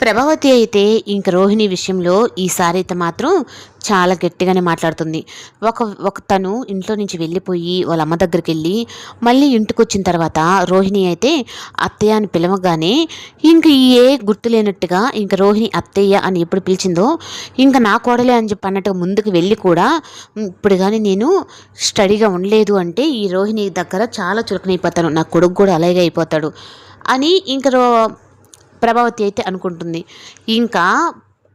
ప్రభావతి అయితే ఇంక రోహిణి విషయంలో ఈసారి అయితే మాత్రం చాలా గట్టిగానే మాట్లాడుతుంది. ఒక ఒక తను ఇంట్లో నుంచి వెళ్ళిపోయి వాళ్ళ అమ్మ దగ్గరికి వెళ్ళి మళ్ళీ ఇంటికి వచ్చిన తర్వాత రోహిణి అయితే అత్తయ్య అని పిలవగానే ఇంక ఏ గుర్తు లేనట్టుగా ఇంక రోహిణి అత్తయ్య అని ఎప్పుడు పిలిచిందో ఇంకా నా కోడలే అని చెప్పి అన్నట్టుగా ముందుకు వెళ్ళి కూడా ఇప్పుడు కానీ నేను స్టడీగా ఉండలేదు అంటే ఈ రోహిణి దగ్గర చాలా చులకనైపోతాను, నా కొడుకు కూడా అలాగే అయిపోతాడు అని ఇంక ప్రభావతి అయితే అనుకుంటుంది. ఇంకా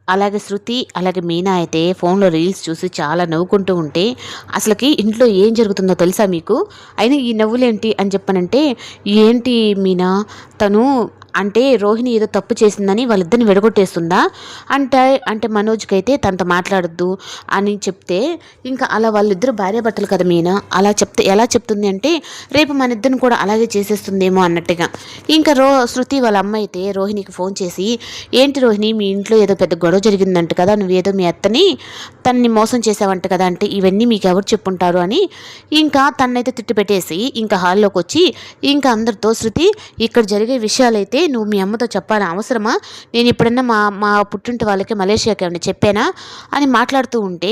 అలాగే శృతి అలాగే మీనా అయితే ఫోన్లో రీల్స్ చూసి చాలా నవ్వుకుంటూ ఉంటే అసలుకి ఇంట్లో ఏం జరుగుతుందో తెలుసా మీకు? అయినా ఈ నవ్వులేంటి అని చెప్పనంటే, ఏంటి మీనా తను అంటే రోహిణి ఏదో తప్పు చేసిందని వాళ్ళిద్దరిని విడగొట్టేస్తుందా అంటే అంటే మనోజ్కి అయితే తనతో మాట్లాడొద్దు అని చెప్తే ఇంకా అలా వాళ్ళిద్దరు భార్యాభర్తలు కదా మీనా, అలా చెప్తే ఎలా చెప్తుంది అంటే రేపు మన ఇద్దరిని కూడా అలాగే చేసేస్తుందేమో అన్నట్టుగా. ఇంకా శృతి వాళ్ళ అమ్మ అయితే రోహిణికి ఫోన్ చేసి, ఏంటి రోహిణి మీ ఇంట్లో ఏదో పెద్ద గొడవ జరిగిందంట కదా, నువ్వేదో మీ అత్తని తనని మోసం చేసావంట కదా, అంటే ఇవన్నీ మీకు ఎవరు చెప్పుంటారు అని ఇంకా తనైతే తిట్టు పెట్టేసి ఇంకా హాల్లోకి వచ్చి ఇంకా అందరితో, శృతి ఇక్కడ జరిగే విషయాలైతే నువ్వు మీ అమ్మతో చెప్పాలని అవసరమా, నేను ఎప్పుడన్నా మా పుట్టింటి వాళ్ళకి మలేషియాకి ఏమన్నా చెప్పానా అని మాట్లాడుతూ ఉంటే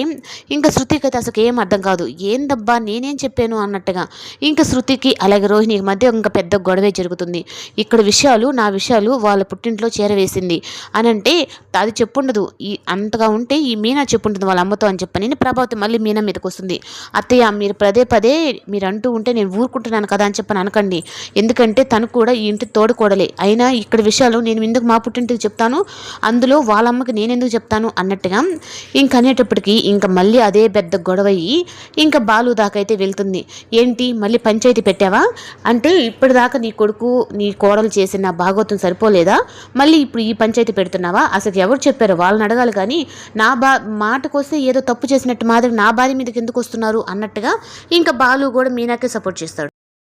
ఇంకా శృతికి అయితే అసలు ఏం అర్థం కాదు. ఏందబ్బా నేనేం చెప్పాను అన్నట్టుగా ఇంకా శృతికి అలాగే రోహిణికి మధ్య ఇంకా పెద్ద గొడవే జరుగుతుంది. ఇక్కడ నా విషయాలు వాళ్ళ పుట్టింట్లో చేరవేసింది అని అంటే అది చెప్పుండదు, ఈ అంతగా ఉంటే ఈ మీనా చెప్పుంటుంది వాళ్ళ అమ్మతో అని చెప్పని ప్రభావతి మళ్ళీ మీనా మీదకి వస్తుంది. అత్తయ్య మీరు పదే మీరు అంటూ ఉంటే నేను ఊరుకుంటున్నాను కదా అని చెప్పని అనకండి, ఎందుకంటే తను కూడా ఈ ఇంటి తోడుకోడలే, అయినా ఇక్కడ విషయాలు నేను ఎందుకు మా పుట్టింటికి చెప్తాను, అందులో వాళ్ళ అమ్మకి నేను ఎందుకు చెప్తాను అన్నట్టుగా ఇంక అనేటప్పటికీ ఇంకా మళ్ళీ అదే పెద్ద గొడవ అయ్యి ఇంకా బాలు దాకా అయితే వెళ్తుంది. ఏంటి మళ్ళీ పంచాయతీ పెట్టావా అంటే ఇప్పటిదాకా నీ కొడుకు నీ కోడలు చేసిన భాగోతం సరిపోలేదా, మళ్ళీ ఇప్పుడు ఈ పంచాయతీ పెడుతున్నావా, అసలు ఎవరు చెప్పారు వాళ్ళని అడగాలి కానీ నా మాటకొస్తే ఏదో తప్పు చేసినట్టు మాదిరి నా భార్య మీదకి ఎందుకు వస్తున్నారు అన్నట్టుగా ఇంకా బాలు కూడా మీనాకే సపోర్ట్ చేస్తాడు.